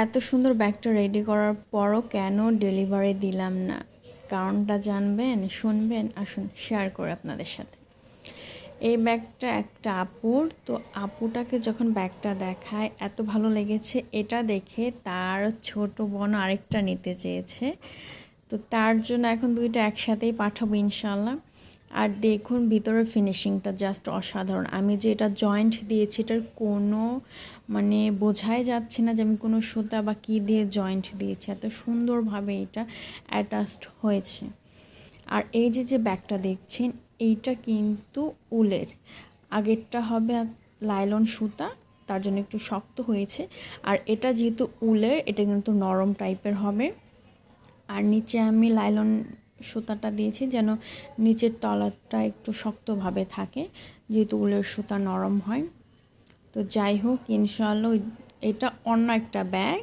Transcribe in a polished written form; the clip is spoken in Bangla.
এত সুন্দর ব্যাগটা রেডি করার পরও কেন ডেলিভারি দিলাম না? কারণটা জানবেন, শুনবেন, আসুন শেয়ার করে আপনাদের সাথে। এই ব্যাগটা একটা আপুর, তো আপুটাকে যখন ব্যাগটা দেখায় এত ভালো লেগেছে, এটা দেখে তার ছোট বোন আরেকটা নিতে চেয়েছে। তো তার জন্য এখন দুইটা একসাথেই পাঠাবো ইনশাল্লাহ। আর দেখুন ভিতরের ফিনিশিংটা জাস্ট অসাধারণ। আমি যে এটা জয়েন্ট দিয়েছি এটার কোনো মানে বোঝাই যাচ্ছে না যে আমি কোনো সুতা বা কী দিয়ে জয়েন্ট দিয়েছি, এত সুন্দরভাবে এটা অ্যাটাচড হয়েছে। আর এই যে ব্যাগটা দেখছেন এইটা কিন্তু উলের, আগেরটা হবে লাইলন সুতা, তার জন্য একটু শক্ত হয়েছে। আর এটা যেহেতু উলের, এটা কিন্তু নরম টাইপের হবে। আর নিচে আমি লাইলন সুতাটা দিয়েছি যেন নিচের তলাটা একটু শক্তভাবে থাকে, যেহেতু উলের সুতা নরম হয়। তো যাই হোক, ইনশাআল্লাহ এটা অন্য একটা ব্যাগ,